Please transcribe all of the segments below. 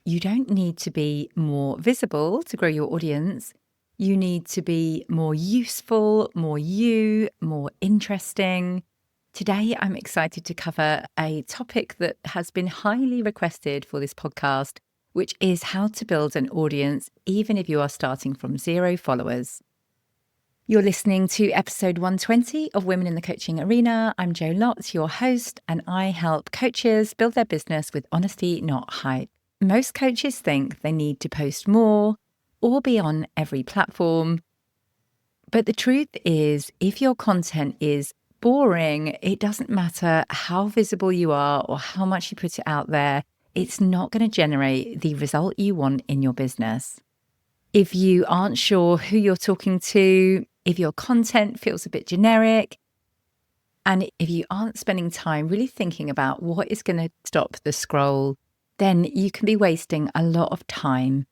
you don't need to be more visible to grow your audience. You need to be more useful, more you, more interesting. Today, I'm excited to cover a topic that has been highly requested for this podcast, which is how to build an audience even if you are starting from 0 followers. You're listening to episode 120 of Women in the Coaching Arena. I'm Jo Lott, your host, and I help coaches build their business with honesty, not hype. Most coaches think they need to post more or be on every platform. But the truth is, if your content is boring, it doesn't matter how visible you are or how much you put it out there, it's not going to generate the result you want in your business. If you aren't sure who you're talking to, if your content feels a bit generic, and if you aren't spending time really thinking about what is going to stop the scroll, then you can be wasting a lot of time.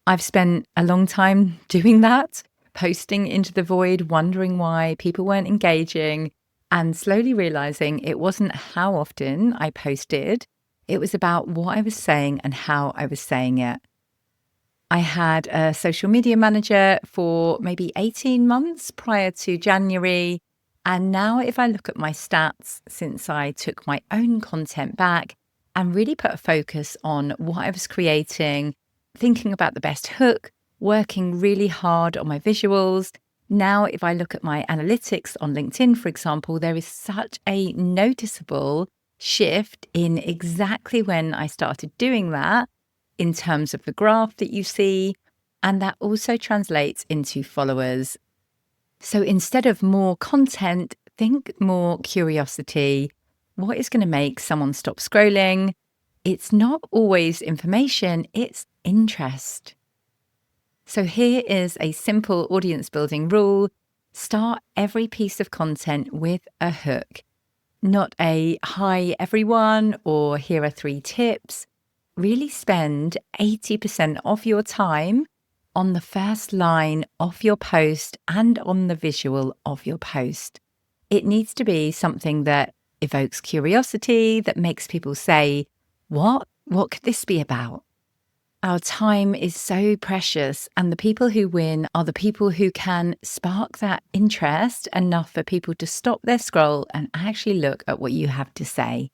I've spent a long time doing that, posting into the void, wondering why people weren't engaging, and slowly realizing it wasn't how often I posted, it was about what I was saying and how I was saying it. I had a social media manager for maybe 18 months prior to January. And now if I look at my stats since I took my own content back and really put a focus on what I was creating, thinking about the best hook, working really hard on my visuals. Now, if I look at my analytics on LinkedIn, for example, there is such a noticeable shift in exactly when I started doing that, in terms of the graph that you see, and that also translates into followers. So instead of more content, think more curiosity. What is going to make someone stop scrolling? It's not always information, it's interest. So here is a simple audience building rule. Start every piece of content with a hook, not a hi everyone or here are 3 tips. Really spend 80% of your time on the first line of your post and on the visual of your post. It needs to be something that evokes curiosity, that makes people say, What could this be about? Our time is so precious, and the people who win are the people who can spark that interest enough for people to stop their scroll and actually look at what you have to say.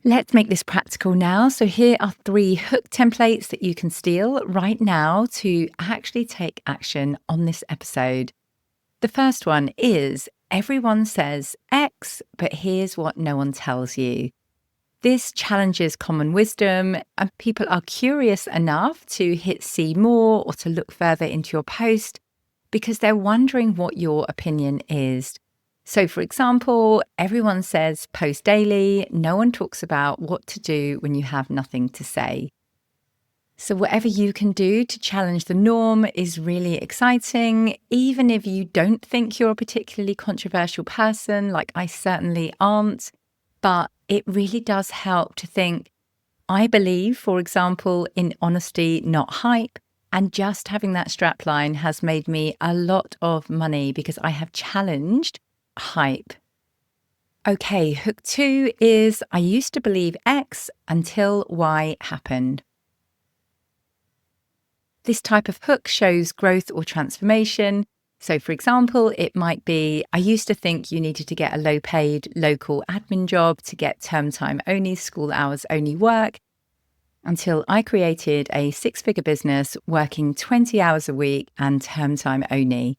Let's make this practical now. So here are 3 hook templates that you can steal right now to actually take action on this episode. The first one is, everyone says X, but here's what no one tells you. This challenges common wisdom, and people are curious enough to hit see more or to look further into your post because they're wondering what your opinion is. So, for example, everyone says post daily. No one talks about what to do when you have nothing to say. So whatever you can do to challenge the norm is really exciting, even if you don't think you're a particularly controversial person, like I certainly aren't. But it really does help to think, I believe, for example, in honesty, not hype. And just having that strapline has made me a lot of money because I have challenged hype. Okay, hook 2 is, I used to believe X until Y happened. This type of hook shows growth or transformation. So for example, it might be, I used to think you needed to get a low-paid local admin job to get term time only, school hours only work, until I created a 6-figure business working 20 hours a week and term time only.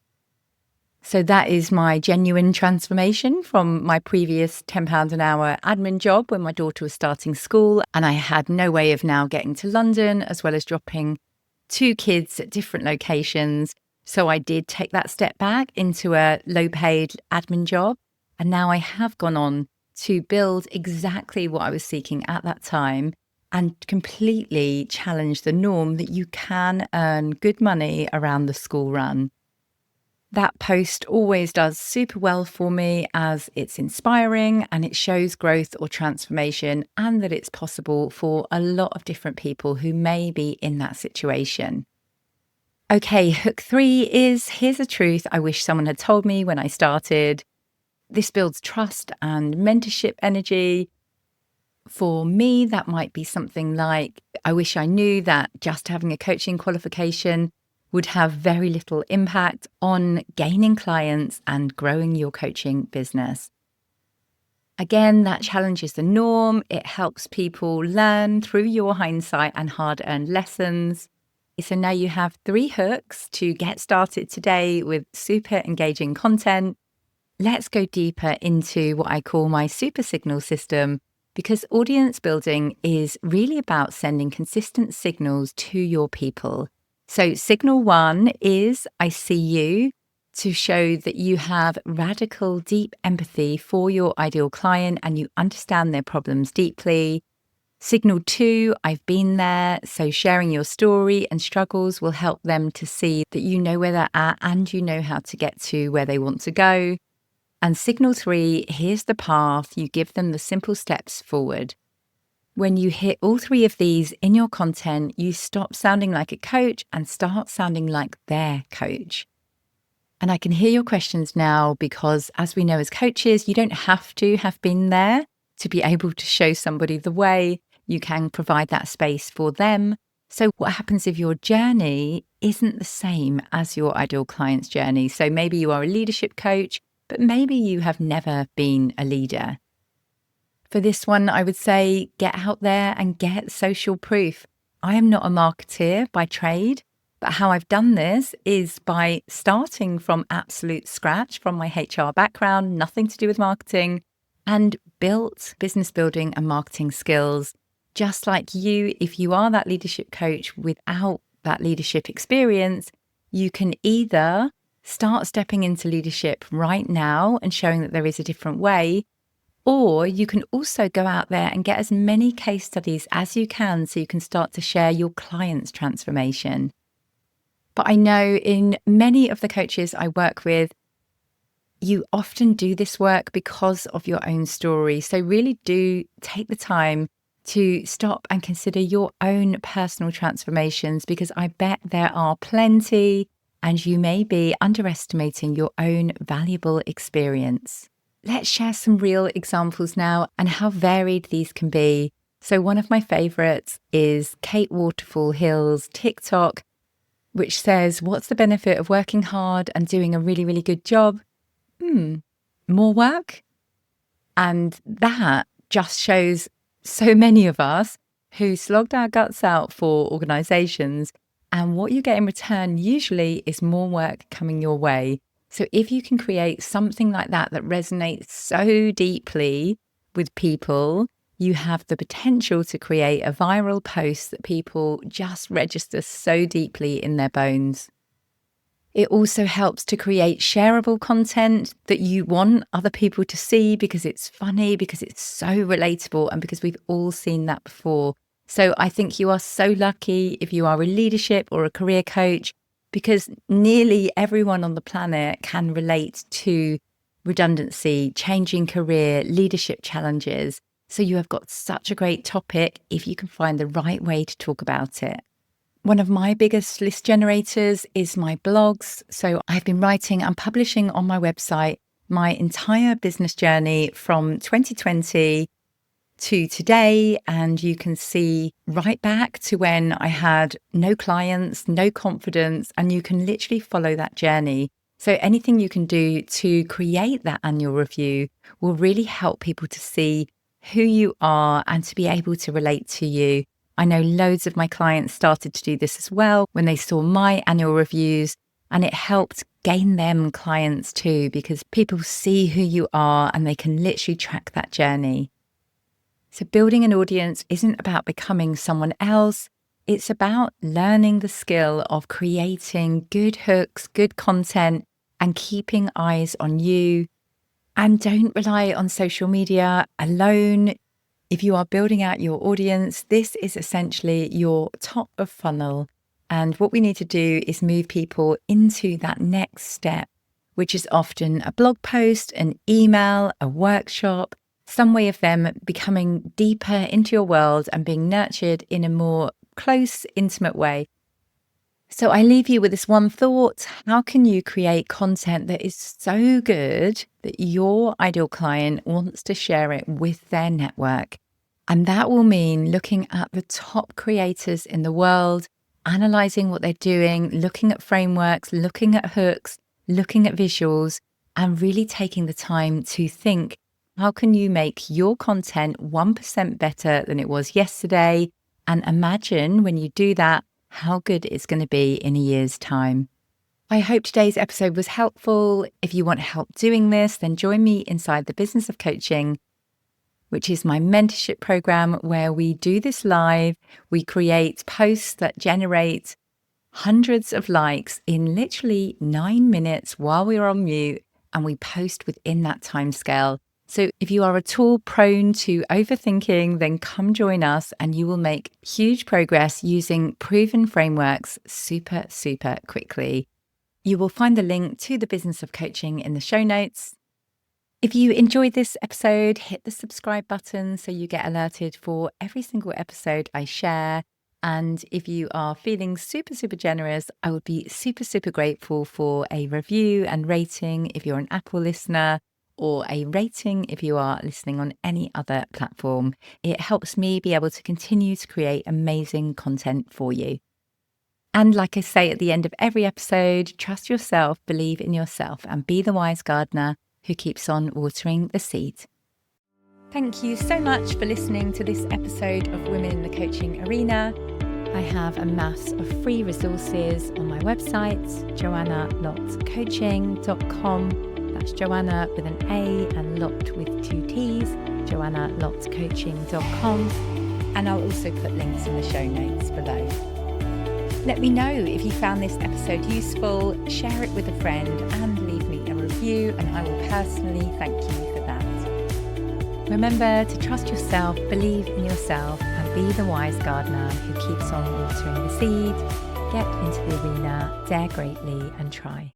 So that is my genuine transformation from my previous £10 an hour admin job when my daughter was starting school and I had no way of now getting to London, as well as dropping 2 kids at different locations. So I did take that step back into a low-paid admin job. And now I have gone on to build exactly what I was seeking at that time and completely challenge the norm that you can earn good money around the school run. That post always does super well for me as it's inspiring and it shows growth or transformation and that it's possible for a lot of different people who may be in that situation. Okay, hook 3 is, here's a truth I wish someone had told me when I started. This builds trust and mentorship energy. For me, that might be something like, I wish I knew that just having a coaching qualification would have very little impact on gaining clients and growing your coaching business. Again, that challenges the norm. It helps people learn through your hindsight and hard-earned lessons. So now you have 3 hooks to get started today with super engaging content. Let's go deeper into what I call my super signal system, because audience building is really about sending consistent signals to your people. So signal 1 is I see you, to show that you have radical, deep empathy for your ideal client and you understand their problems deeply. Signal 2, I've been there. So sharing your story and struggles will help them to see that you know where they're at and you know how to get to where they want to go. And signal 3, here's the path. You give them the simple steps forward. When you hit all 3 of these in your content, you stop sounding like a coach and start sounding like their coach. And I can hear your questions now, because as we know as coaches, you don't have to have been there to be able to show somebody the way. You can provide that space for them. So what happens if your journey isn't the same as your ideal client's journey? So maybe you are a leadership coach, but maybe you have never been a leader. For this one, I would say get out there and get social proof. I am not a marketeer by trade, but how I've done this is by starting from absolute scratch from my HR background, nothing to do with marketing, and built business building and marketing skills. Just like you, if you are that leadership coach without that leadership experience, you can either start stepping into leadership right now and showing that there is a different way, or you can also go out there and get as many case studies as you can so you can start to share your client's transformation. But I know in many of the coaches I work with, you often do this work because of your own story. So really do take the time to stop and consider your own personal transformations, because I bet there are plenty and you may be underestimating your own valuable experience. Let's share some real examples now and how varied these can be. So one of my favorites is Kate Waterfall Hill's TikTok, which says, what's the benefit of working hard and doing a really, really good job? More work? And that just shows so many of us who slogged our guts out for organizations, and what you get in return usually is more work coming your way. So if you can create something like that that resonates so deeply with people, you have the potential to create a viral post that people just register so deeply in their bones. It also helps to create shareable content that you want other people to see, because it's funny, because it's so relatable, and because we've all seen that before. So I think you are so lucky if you are a leadership or a career coach, because nearly everyone on the planet can relate to redundancy, changing career, leadership challenges. So you have got such a great topic if you can find the right way to talk about it. One of my biggest list generators is my blogs. So I've been writing and publishing on my website my entire business journey from 2020 to today. And you can see right back to when I had no clients, no confidence, and you can literally follow that journey. So anything you can do to create that annual review will really help people to see who you are and to be able to relate to you. I know loads of my clients started to do this as well when they saw my annual reviews, and it helped gain them clients too, because people see who you are and they can literally track that journey. So building an audience isn't about becoming someone else. It's about learning the skill of creating good hooks, good content, and keeping eyes on you. And don't rely on social media alone. If you are building out your audience, this is essentially your top of funnel. And what we need to do is move people into that next step, which is often a blog post, an email, a workshop, some way of them becoming deeper into your world and being nurtured in a more close, intimate way. So I leave you with this one thought. How can you create content that is so good that your ideal client wants to share it with their network? And that will mean looking at the top creators in the world, analyzing what they're doing, looking at frameworks, looking at hooks, looking at visuals, and really taking the time to think, how can you make your content 1% better than it was yesterday? And imagine when you do that, how good it's going to be in a year's time. I hope today's episode was helpful. If you want help doing this, then join me inside the Business of Coaching, which is my mentorship program where we do this live. We create posts that generate hundreds of likes in literally 9 minutes while we're on mute, and we post within that time scale. So if you are at all prone to overthinking, then come join us and you will make huge progress using proven frameworks super, super quickly. You will find the link to the Business of Coaching in the show notes. If you enjoyed this episode, hit the subscribe button so you get alerted for every single episode I share. And if you are feeling super, super generous, I would be super, super grateful for a review and rating if you're an Apple listener, or a rating if you are listening on any other platform. It helps me be able to continue to create amazing content for you. And like I say at the end of every episode, trust yourself, believe in yourself, and be the wise gardener who keeps on watering the seed. Thank you so much for listening to this episode of Women in the Coaching Arena. I have a mass of free resources on my website, joannalottcoaching.com. That's Joanna with an A and Lott with 2 T's, joannalottcoaching.com. And I'll also put links in the show notes below. Let me know if you found this episode useful, share it with a friend and leave me a review, and I will personally thank you for that. Remember to trust yourself, believe in yourself, and be the wise gardener who keeps on watering the seed. Get into the arena, dare greatly and try.